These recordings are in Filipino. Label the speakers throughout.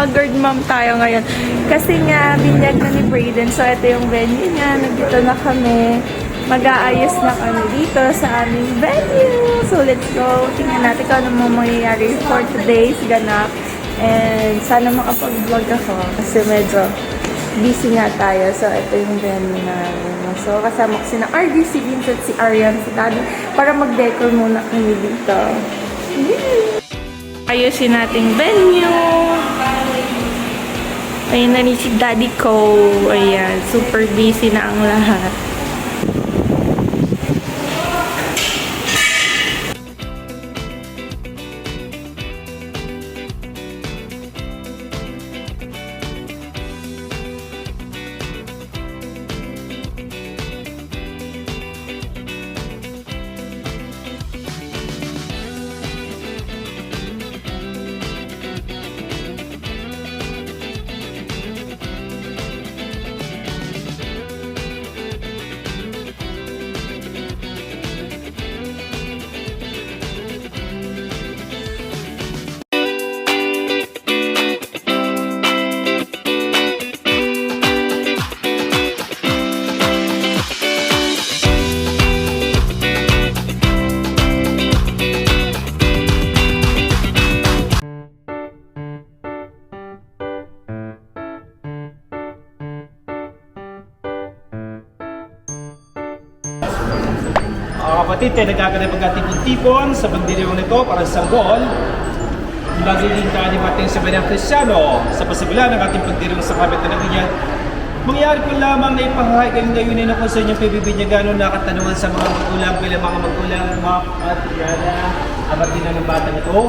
Speaker 1: haggard mom tayo ngayon. Kasi nga, binyag na ni Brayden. So, ito yung venue niya. Nandito na kami. Mag-aayos na kami dito sa aming venue. So, let's go. Tingnan natin kung ano mga mangyayari for today's ganap. And sana makapag-vlog ako. Kasi medyo busy nga tayo. So, ito yung venue namin. So, kasama ko si RD, si Vincent, si Arian, si Daddy. Para mag-decor muna kami dito. Ayusin nating venue. Ayun na ni si Daddy ko. Ayan, super busy na ang lahat.
Speaker 2: Kapatid, tayo nagkakanay pagkatipon-tipon sa pagdiriwang nito para sa sanggol. Magiging kaanim ating sabayang Kristiyano sa pasibulan ng ating pagdiriwang sa kabit na nabinyan. Mangyari po lamang na ipahahay kayong gayunin ako sa inyong pibibinyagan na katanungan sa mga magulang bilang mga magulang, Map at Yana, amatin na ng batang ito.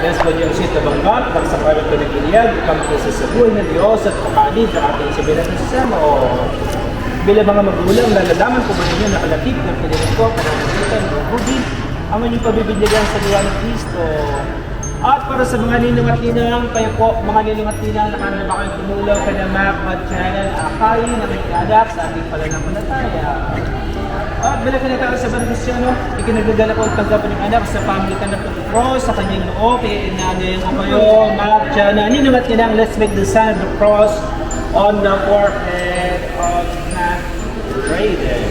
Speaker 2: Yes, po Diyos ito banggat, para sa kabit na nabinyan, ipang kasi sa buhay ng Diyos at kapanin ng ating sabayang Kristiyano. Bilang mga magulang, nalalaman po ba ninyo na kalakip ng pinilang ko, panangitan ng bugid, ang inyong pabibigyan sa diwa ng Kristo. At para sa mga ninong at ninang, kayo po, mga ninong at ninang, nakana ba kayong tumulaw ka na Map at channel, akay na nagkadak sa ating pananampalataya. At bilang kanitara sa Banang Kristyano, ikinagagala ko ang tanggapan ng anak sa pamilitan ng cross sa kanyang noo, kaya inanin mo kayo, Map, channel, ninong at ninang, let's make the sign of the cross on the forehead of Brayden.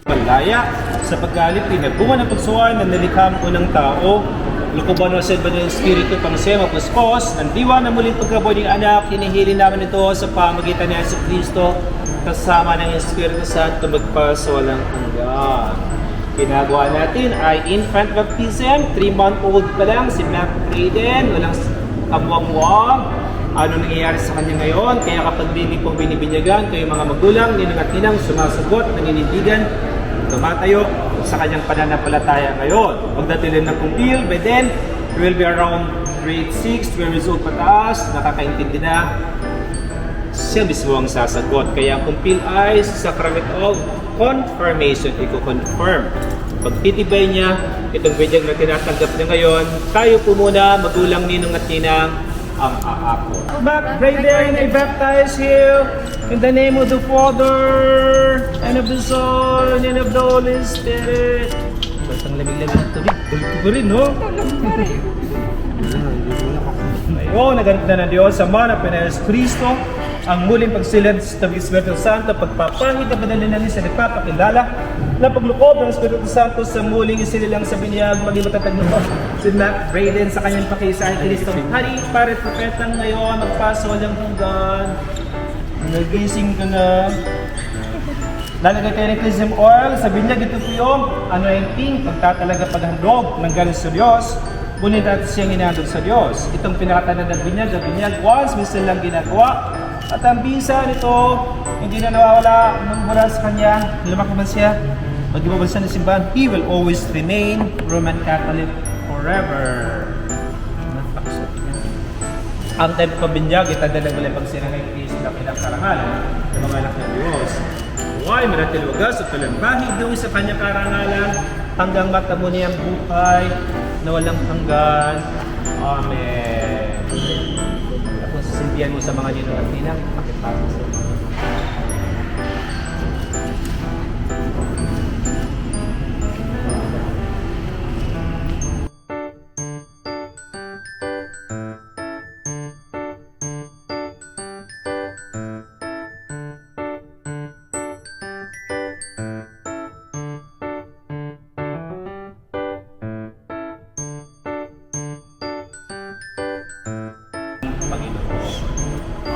Speaker 2: Malaya sa paggalit, pinagbunga ng pagsuwan ng nalikhang unang tao. Lukuban ng selva ng Espiritu Pangsema Puspos, ng diwa na muling pagkabuhay ng anak, hinihili naman ito sa pamagitan ni Yesu Kristo kasama ng Espiritu Santo magpasawalang hanggan. Ginagawa natin ay infant baptism, 3-month-old pa lang si Mac Brayden, walang kamuang-muang. Ano nangyayari sa kanya ngayon? Kaya kapag hindi pong binibinyagan, kayo mga magulang, ninang at ninang, sumasagot, naninindigan, tumatayo sa kanyang pananampalataya ngayon. Pagdating ng kumpil, by then, we will be around grade 6, 12 years old pataas, nakakaintindi na, siya mismo ang sasagot. Kaya ang kumpil ay sacrament of confirmation, i-confirm. Pagtitibay niya, itong bidyag na tinatanggap niya ngayon, tayo po muna, magulang, ninong at ninang, ang aapo. Back, Brayden, I baptize you in the name of the Father, and of the Son, and of the Holy Spirit. Basang lamig-lamig ng tubig. Dito ko rin, no? Ngayon, naganap na ng Diyos sa mana Pinas Kristo, ang muling pagsilid sa Espiritu Santo, pagpapahid na padalinanin sa nagpapakilala na paglukob ng Espiritu Santo sa muling isinilang sa binyag, maging matatag nito si Mac Brayden sa kanyang pakisa ay Kristo. Hari, pare, propetang ngayon, magpasawalang hanggan. Nagising ka na. Lalagay tayo ng chrism oil sa binyag. Ito po yung anointing, pagtatalaga paghandog ng galing sa Diyos. Ngunit natin siyang inahandog sa Diyos. Itong pinakatanan ng binyag once, minsan lang ginagawa. At ang bisa nito, hindi na nawawala nung mula sa kanya, lumaki man siya, mag-ibabansa ng simbahan, he will always remain Roman Catholic forever. Ang time pabinyag, itadalang wala pagsinang ng Kristo na pinakarangal ng mga anak ng Diyos. Huwag manatil wagas at talambahi doon sa kanyang karangalan hanggang matamo niyang buhay na walang hanggan. Amen. Kung sasimpihan mo sa mga ninong at ninang, pakipasok sa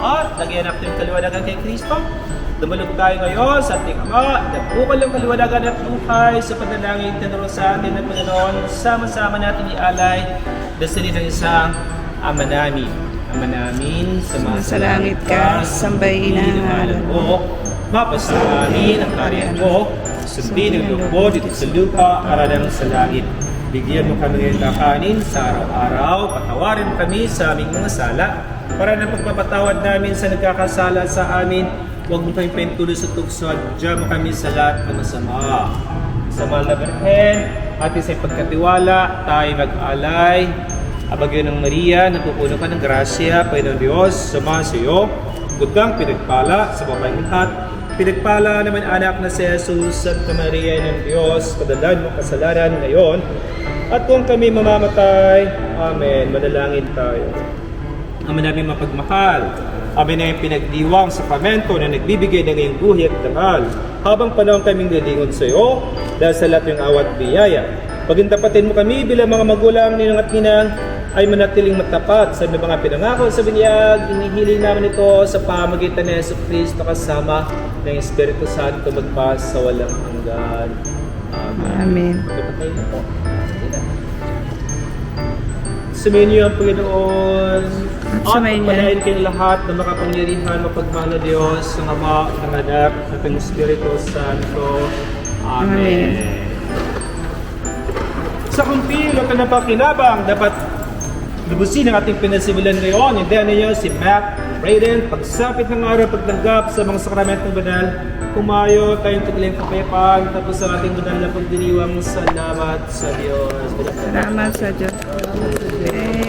Speaker 2: At lagyan natin yung kaliwanagan kay Kristo. Dumalog tayo ngayon sa ating Ama, nagpukol ang kaliwanagan at buhay sa panalangin tinuro sa atin ng Panginoon. Sama-sama natin ialay dasali ng isang Ama namin. Ama namin,
Speaker 1: Sumasalangit ka, sambahin ang ngalan mo.
Speaker 2: Mapasa amin ang karyan mo. Sundin ang loob mo dito sa lupa, aradang sa langit. Bigyan mo kami ng kakanin sa araw-araw. Patawarin kami sa aming mga sala para na pagpapatawad namin sa nagkakasala sa amin. Huwag mo kami pentuloy sa tukso at diyan mo kami sa lahat ng masama. Sa mahal na Birhen, ating sa pagkatiwala, tayo mag-alay. Abagyo ng Maria, napupuno ka ng grasya, Panginoon Diyos, samahan sa iyo. Budang pinagpala sa babaeng lahat. Pinagpala naman anak na si Jesus, Santa Maria ng Diyos, padalan mo kasalanan ngayon. At kung kami mamamatay, Amen. Manalangin tayo. Ama namin mapagmahal, amin na yung pinagdiwang sakramento na nagbibigay ng iyong buhay at dangal. Habang panahon kaming lilingon sa iyo, dahil sa lahat ng awat biyaya. Pagintapatin mo kami bilang mga magulang, ninang at ninang, ay manatiling matapat sa mga pinangako sa binyag. Hinihiling namin ito sa pamagitan ni Yesu Cristo kasama ng Espiritu Santo magpas sa walang hanggan. Amen.
Speaker 1: Amen.
Speaker 2: Kapatay na po. Sumayin niyo ang Panginoon.
Speaker 1: Sumayin niyo.
Speaker 2: At palain kayong lahat na makapangyarihan, mapagmahal na Diyos, ng Ama, ng Anak, at ng Espiritu Santo. Amen. Sa kumpil at napakinabang, dapat lubusin ang ating pinasimulan ngayon. Hindi ninyo si Matt Brayden, pagsapit ng araw pagtanggap sa mga sakramentong banal, kumayo tayong tugiling kapayapaan, tapos sa ating banal na pagdiriwang. Salamat sa Diyos.
Speaker 1: Salamat sa Diyos. Yay!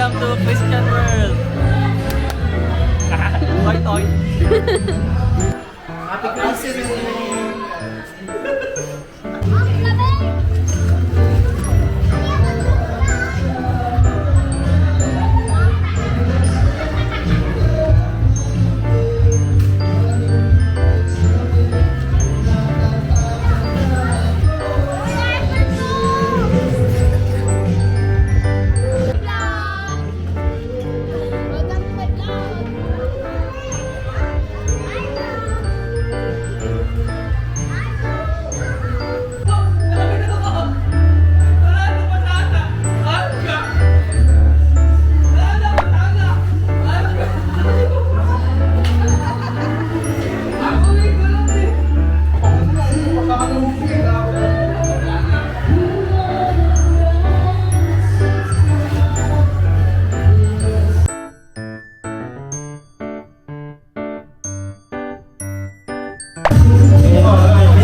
Speaker 3: Welcome to Christian World. Toy toy.
Speaker 2: Happy Christmas!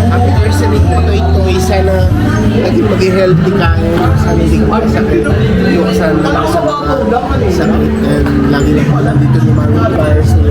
Speaker 4: Happy birthday po Toy. Sana maging healthy ka. Sana hindi ka masakit. Iwasan lang sa sakit. And lagi na po nandito ni Mami Pars.